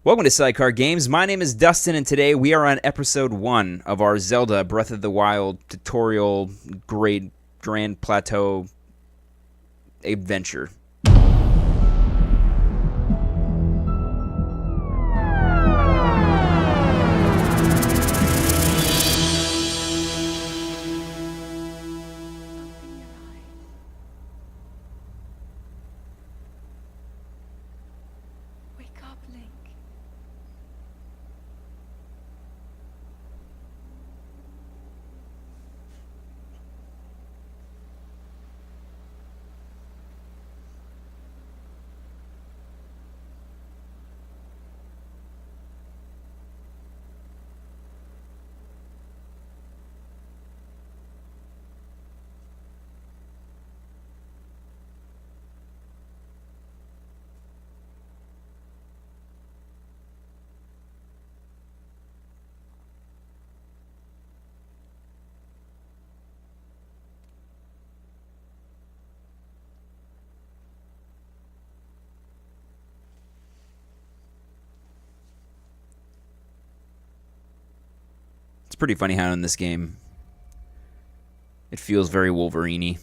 Welcome to Sidecar Games. My name is Dustin, and today we are on episode 1 of our Zelda Breath of the Wild tutorial Great Plateau adventure. Wake up, Link. It's pretty funny how in this game it feels very Wolverine-y.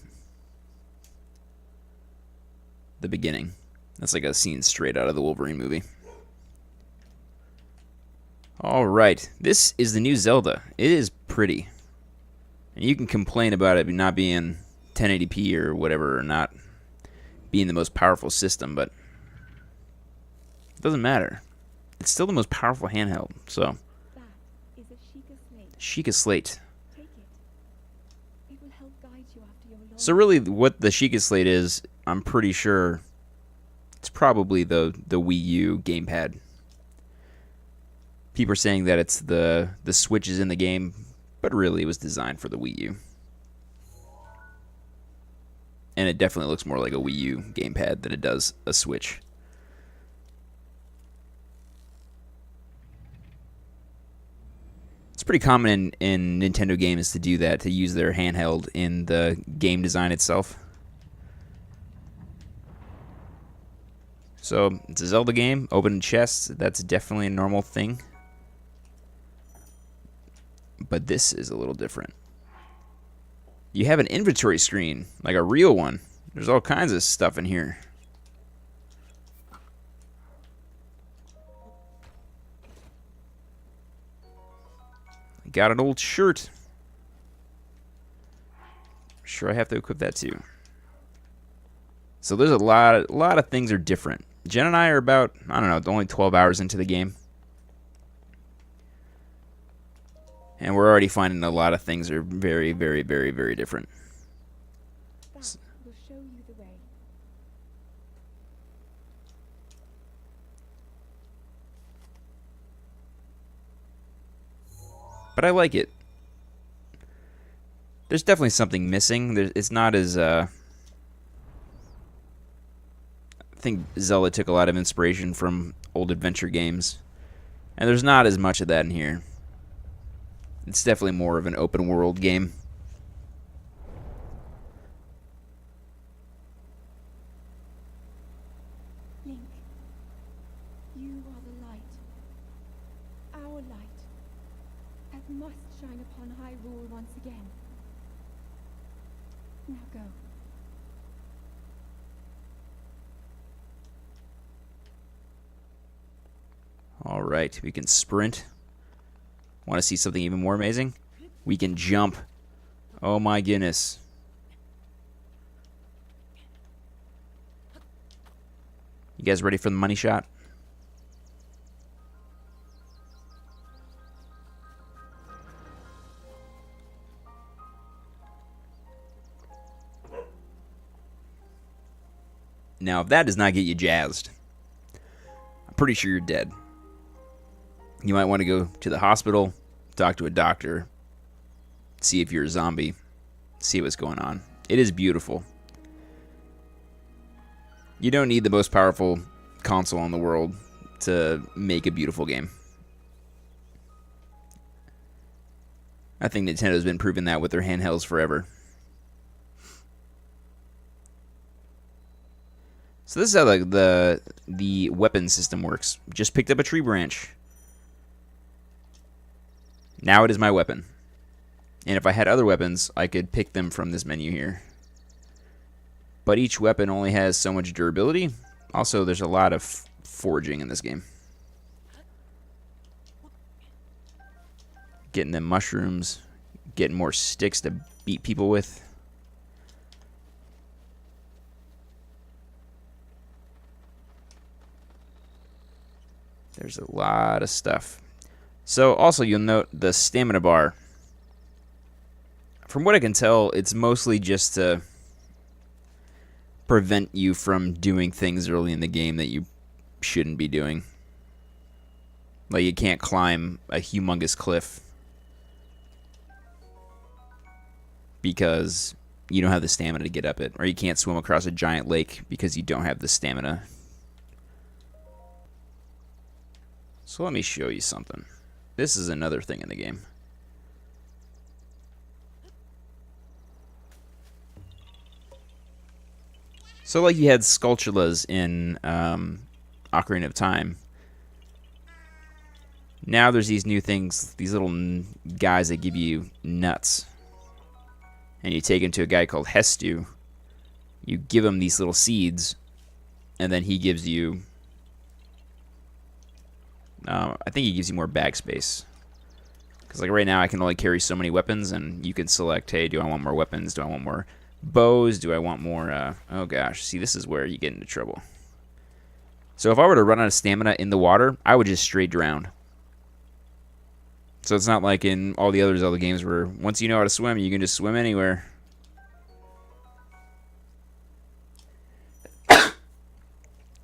The beginning. That's like a scene straight out of the Wolverine movie. Alright, this is the new Zelda. It is pretty. And you can complain about it not being 1080p or whatever, or not being the most powerful system, but it doesn't matter. It's still the most powerful handheld, so. That is a Sheikah slate. Sheikah slate. Take it. It will help guide you after your long... So really what the Sheikah slate is, I'm pretty sure it's probably the Wii U gamepad. People are saying that it's the switches in the game, but really it was designed for the Wii U. And it definitely looks more like a Wii U gamepad than it does a Switch. It's pretty common in Nintendo games to do that, to use their handheld in the game design itself. So, it's a Zelda game, opening chests, that's definitely a normal thing. But this is a little different. You have an inventory screen, like a real one. There's all kinds of stuff in here. Got an old shirt. Sure, I have to equip that too. So there's a lot of things are different. Jen and I are about, I don't know, only 12 hours into the game. And we're already finding a lot of things are very, very, very, very different. That will show you the way. But I like it. There's definitely something missing. It's not as... I think Zelda took a lot of inspiration from old adventure games. And there's not as much of that in here. It's definitely more of an open world game. Link, you are the light. Our light. That must shine upon Hyrule once again. Now go. Alright, we can sprint. Want to see something even more amazing? We can jump. Oh my goodness. You guys ready for the money shot? Now, if that does not get you jazzed, I'm pretty sure you're dead. You might want to go to the hospital, talk to a doctor, see if you're a zombie, see what's going on. It is beautiful. You don't need the most powerful console in the world to make a beautiful game. I think Nintendo's been proving that with their handhelds forever. So this is how the weapon system works. Just picked up a tree branch. Now it is my weapon. And if I had other weapons, I could pick them from this menu here. But each weapon only has so much durability. Also, there's a lot of foraging in this game. Getting them mushrooms. Getting more sticks to beat people with. There's a lot of stuff. So also you'll note the stamina bar. From what I can tell, it's mostly just to prevent you from doing things early in the game that you shouldn't be doing. Like you can't climb a humongous cliff because you don't have the stamina to get up it. Or you can't swim across a giant lake because you don't have the stamina. So let me show you something. This is another thing in the game. So like you had Skulltulas in Ocarina of Time. Now there's these new things, these little guys that give you nuts. And you take them to a guy called Hestu. You give him these little seeds, and then he gives you... I think he gives you more bag space. Because like right now I can only carry so many weapons, and you can select, hey, do I want more weapons? Do I want more bows? Do I want more... oh gosh, see, this is where you get into trouble. So if I were to run out of stamina in the water, I would just straight drown. So it's not like in all the other Zelda games where once you know how to swim, you can just swim anywhere.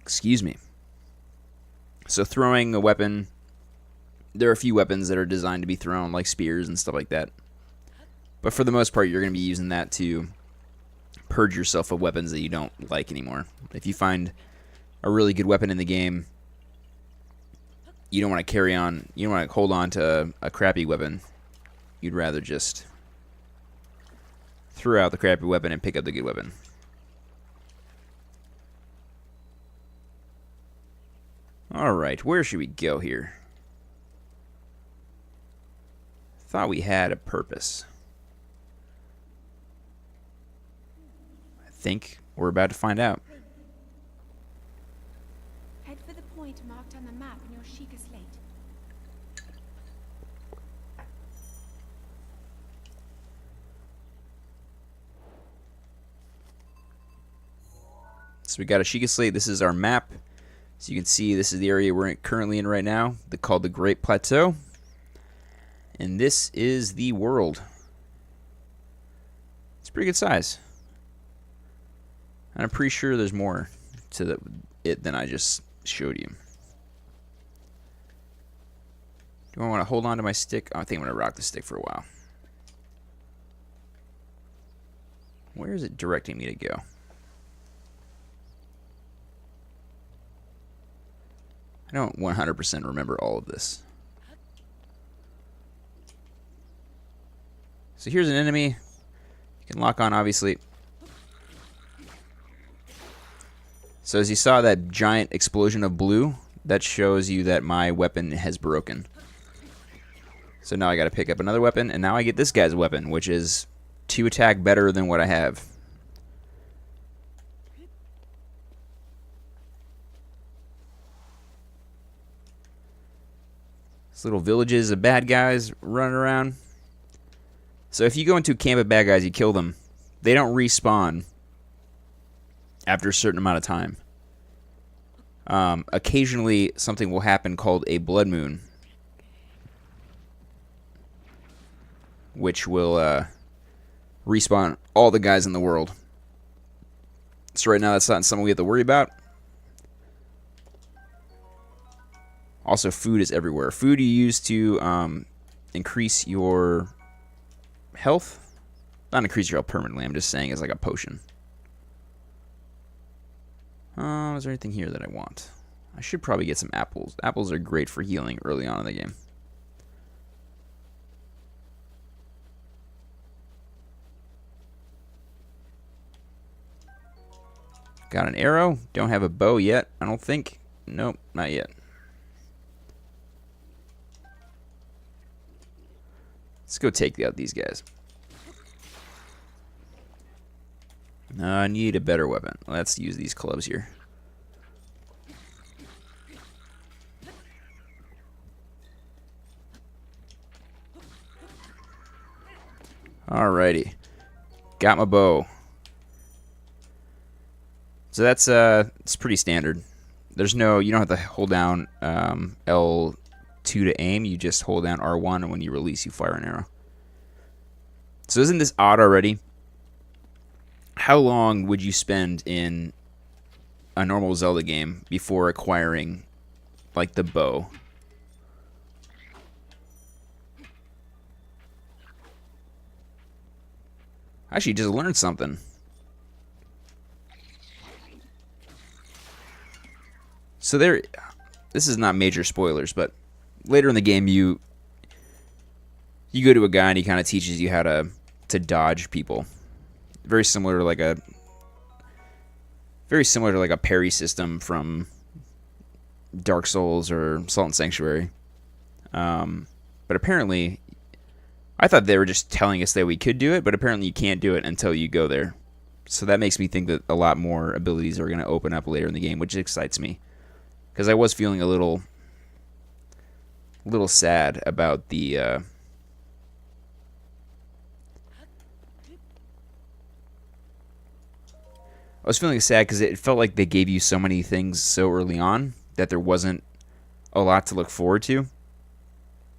Excuse me. So throwing a weapon, there are a few weapons that are designed to be thrown, like spears and stuff like that. But for the most part, you're going to be using that to purge yourself of weapons that you don't like anymore. If you find a really good weapon in the game, you don't want to carry on, you don't want to hold on to a crappy weapon. You'd rather just throw out the crappy weapon and pick up the good weapon. Alright, where should we go here? Thought we had a purpose. I think we're about to find out. Head for the point marked on the map in your Sheikah slate. So we got a Sheikah slate. This is our map. So you can see this is the area we're currently in right now, called the Great Plateau. And this is the world. It's pretty good size. And I'm pretty sure there's more to it than I just showed you. Do I want to hold on to my stick? Oh, I think I'm going to rock the stick for a while. Where is it directing me to go? I don't 100% remember all of this. So here's an enemy. You can lock on, obviously. So as you saw that giant explosion of blue, that shows you that my weapon has broken. So now I got to pick up another weapon, and now I get this guy's weapon, which is 2 attack better than what I have. Little villages of bad guys running around. So if you go into a camp of bad guys, you kill them. They don't respawn after a certain amount of time. Occasionally, something will happen called a blood moon, which will respawn all the guys in the world. So right now, that's not something we have to worry about. Also, food is everywhere. Food you use to increase your health. Not increase your health permanently, I'm just saying it's like a potion. Is there anything here that I want? I should probably get some apples. Apples are great for healing early on in the game. Got an arrow. Don't have a bow yet, I don't think. Nope, not yet. Let's go take out these guys. I need a better weapon. Let's use these clubs here. Alrighty. Got my bow. So that's it's pretty standard. There's no, you don't have to hold down L2 to aim. You just hold down R1, and when you release, you fire an arrow. So isn't this odd already? How long would you spend in a normal Zelda game before acquiring, like, the bow? I actually just learned something. So this is not major spoilers, but later in the game you go to a guy and he kind of teaches you how to dodge people. Very similar to like a parry system from Dark Souls or Salt and Sanctuary. But apparently, I thought they were just telling us that we could do it, but apparently you can't do it until you go there. So that makes me think that a lot more abilities are going to open up later in the game, which excites me. Because I was feeling a little sad about the I was feeling sad because it felt like they gave you so many things so early on that there wasn't a lot to look forward to.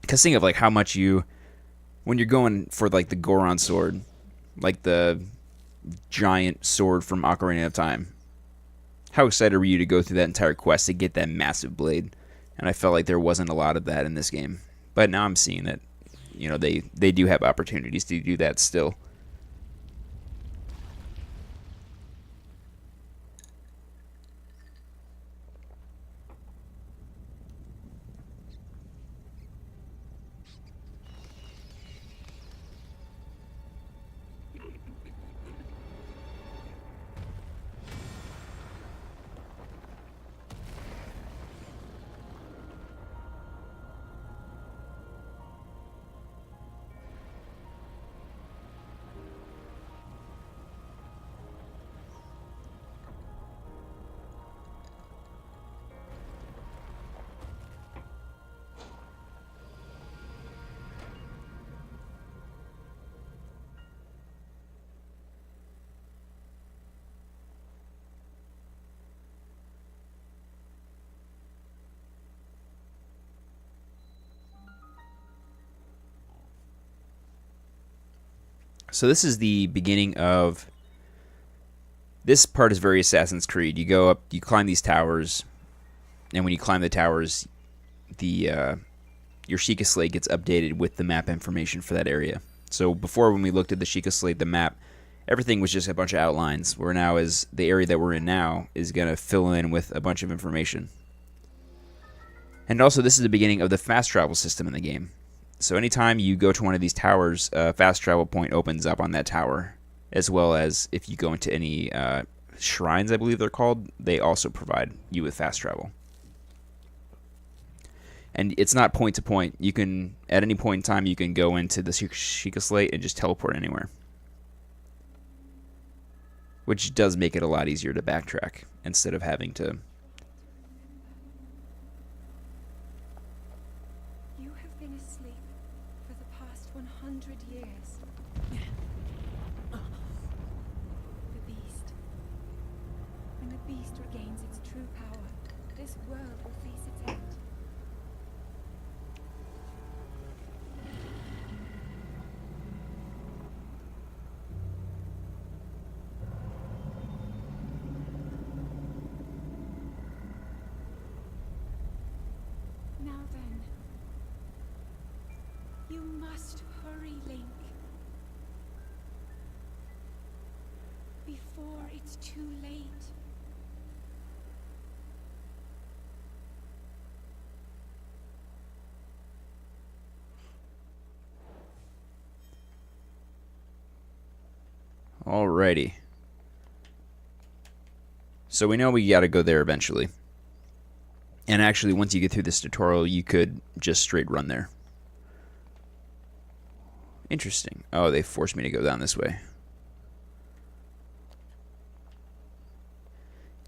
Because think of like how much when you're going for like the Goron sword, like the giant sword from Ocarina of Time, how excited were you to go through that entire quest to get that massive blade? And I felt like there wasn't a lot of that in this game. But now I'm seeing that, they do have opportunities to do that still. So this is the beginning of... This part is very Assassin's Creed. You go up, you climb these towers, and when you climb the towers, your Sheikah Slate gets updated with the map information for that area. So before, when we looked at the Sheikah Slate, the map, everything was just a bunch of outlines, where now is the area that we're in now is going to fill in with a bunch of information. And also, this is the beginning of the fast travel system in the game. So anytime you go to one of these towers, a fast travel point opens up on that tower, as well as if you go into any shrines, I believe they're called, they also provide you with fast travel. And it's not point to point. You can, at any point in time, you can go into the Sheikah Slate and just teleport anywhere. Which does make it a lot easier to backtrack instead of having to... You have been asleep for the past 100 years. The beast. When the beast regains its true power, this world will face its end. Now then, you must hurry, Link. Before it's too late. Alrighty. So we know we got to go there eventually. And actually, once you get through this tutorial, you could just straight run there. Interesting. Oh, they forced me to go down this way.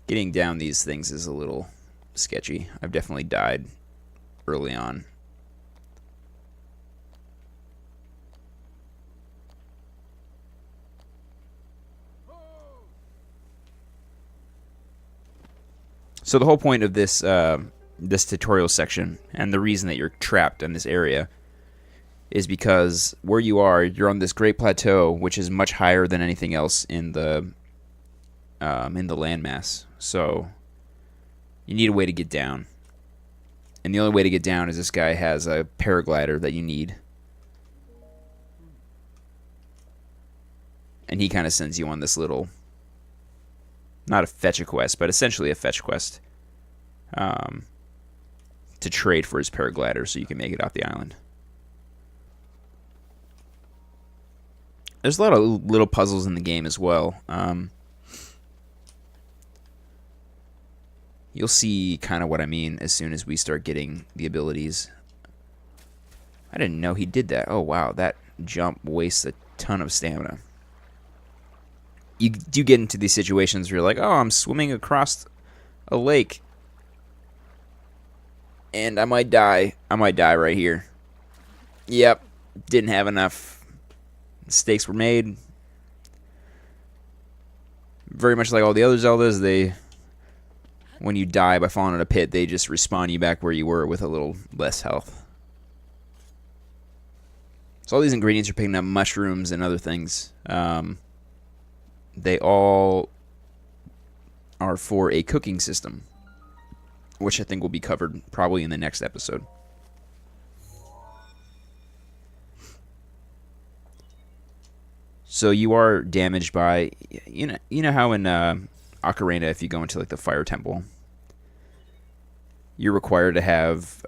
Getting down these things is a little sketchy. I've definitely died early on. So the whole point of this this tutorial section, and the reason that you're trapped in this area, is because where you are, you're on this Great Plateau, which is much higher than anything else in the landmass. So you need a way to get down, and the only way to get down is this guy has a paraglider that you need, and he kind of sends you on this little, not a fetch a quest, but essentially a fetch quest, to trade for his paraglider so you can make it off the island. There's a lot of little puzzles in the game as well. You'll see kind of what I mean as soon as we start getting the abilities. I didn't know he did that. Oh wow, that jump wastes a ton of stamina. You do get into these situations where you're like, oh, I'm swimming across a lake, and I might die. I might die right here. Yep, didn't have enough. Mistakes were made. Very much like all the other Zeldas, when you die by falling in a pit, they just respawn you back where you were with a little less health. So all these ingredients are picking up mushrooms and other things. They all are for a cooking system, which I think will be covered probably in the next episode. So you are damaged by, you know how in Ocarina, if you go into like the fire temple, you're required to have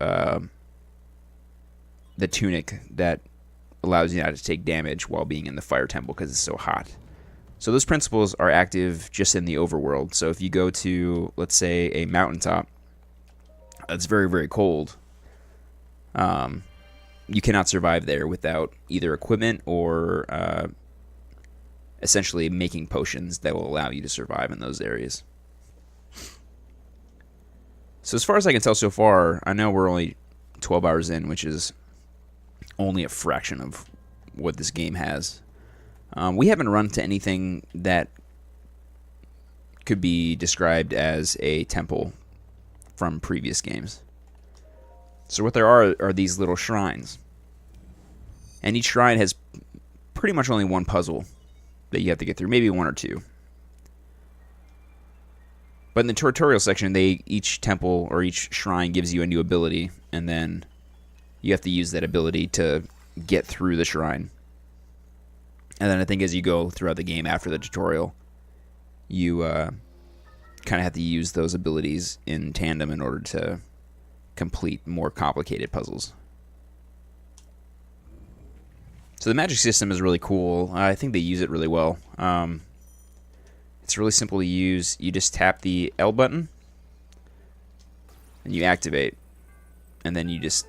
the tunic that allows you not to take damage while being in the fire temple because it's so hot. So those principles are active just in the overworld. So if you go to, let's say, a mountaintop that's very, very cold, you cannot survive there without either equipment or essentially making potions that will allow you to survive in those areas. So as far as I can tell so far, I know we're only 12 hours in, which is only a fraction of what this game has. We haven't run to anything that could be described as a temple from previous games. So what there are these little shrines. And each shrine has pretty much only one puzzle that you have to get through, maybe one or two. But in the tutorial section, each temple or each shrine gives you a new ability, and then you have to use that ability to get through the shrine. And then I think as you go throughout the game after the tutorial, you kind of have to use those abilities in tandem in order to complete more complicated puzzles. So the magic system is really cool. I think they use it really well. It's really simple to use. You just tap the L button, and you activate. And then you just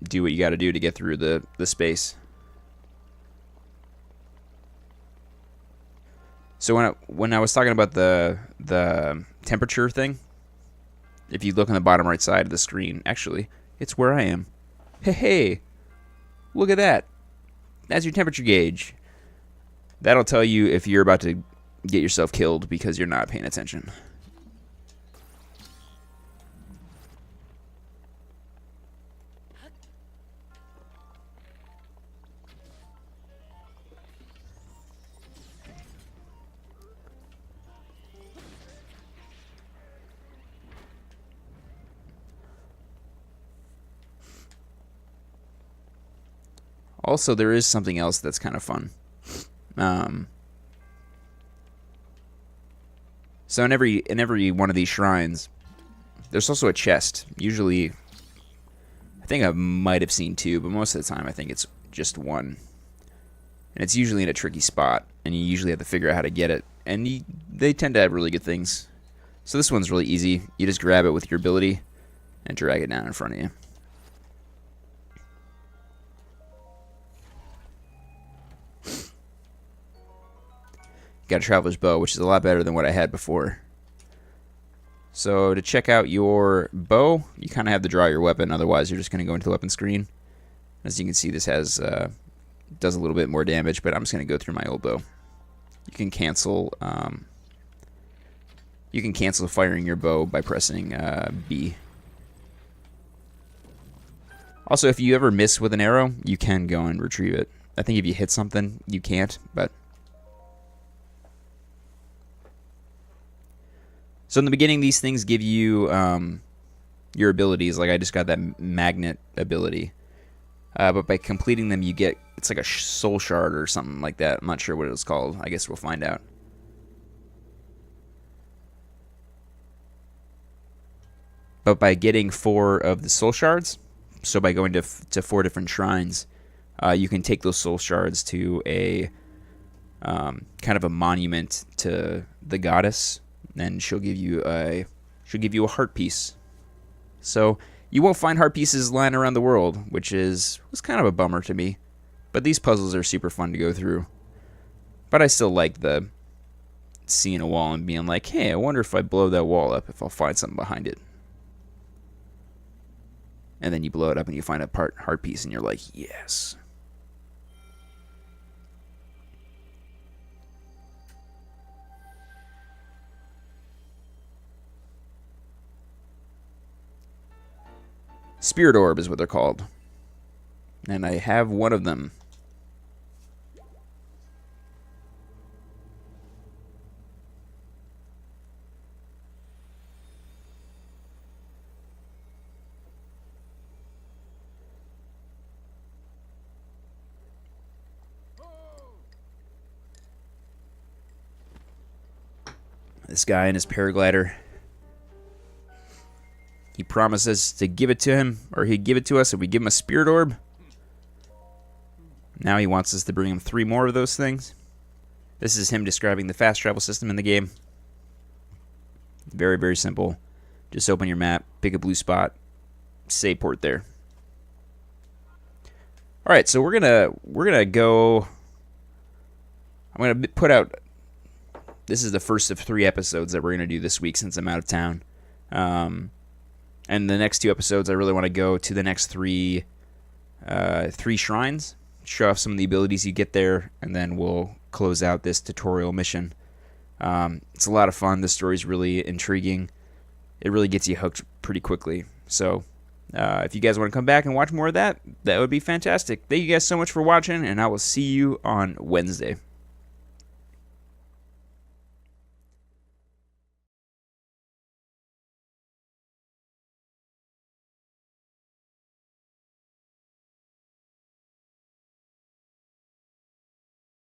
do what you got to do to get through the space. So when I was talking about the temperature thing, if you look on the bottom right side of the screen, actually, it's where I am. Hey, look at that. That's your temperature gauge. That'll tell you if you're about to get yourself killed because you're not paying attention. Also, there is something else that's kind of fun. So in every one of these shrines, there's also a chest. Usually, I think I might have seen two, but most of the time I think it's just one. And it's usually in a tricky spot, and you usually have to figure out how to get it and they tend to have really good things. So this one's really easy. You just grab it with your ability and drag it down in front of you. Got a Traveler's Bow, which is a lot better than what I had before. So to check out your bow, you kind of have to draw your weapon. Otherwise, you're just going to go into the weapon screen. As you can see, this has does a little bit more damage, but I'm just going to go through my old bow. You can cancel firing your bow by pressing B. Also, if you ever miss with an arrow, you can go and retrieve it. I think if you hit something, you can't, but... So in the beginning, these things give you your abilities. Like I just got that magnet ability. But by completing them, you get... It's like a soul shard or something like that. I'm not sure what it was called. I guess we'll find out. But by getting 4 of the soul shards, so by going to 4 different shrines, you can take those soul shards to a kind of a monument to the goddess, and she'll give you a heart piece. So you won't find heart pieces lying around the world, which was kind of a bummer to me. But these puzzles are super fun to go through. But I still like the seeing a wall and being like, hey, I wonder if I blow that wall up, if I'll find something behind it. And then you blow it up and you find a heart piece and you're like, yes. Spirit Orb is what they're called. And I have one of them. This guy in his paraglider. He promises to give it to him, or he'd give it to us if we give him a Spirit Orb. Now he wants us to bring him 3 more of those things. This is him describing the fast travel system in the game. Very, very simple. Just open your map, pick a blue spot, say port there. All right, so we're gonna go. I'm gonna put out. This is the first of 3 episodes that we're gonna do this week since I'm out of town. And the next 2 episodes, I really want to go to the next 3 shrines, show off some of the abilities you get there, and then we'll close out this tutorial mission. It's a lot of fun. The story's really intriguing. It really gets you hooked pretty quickly. So if you guys want to come back and watch more of that, that would be fantastic. Thank you guys so much for watching, and I will see you on Wednesday.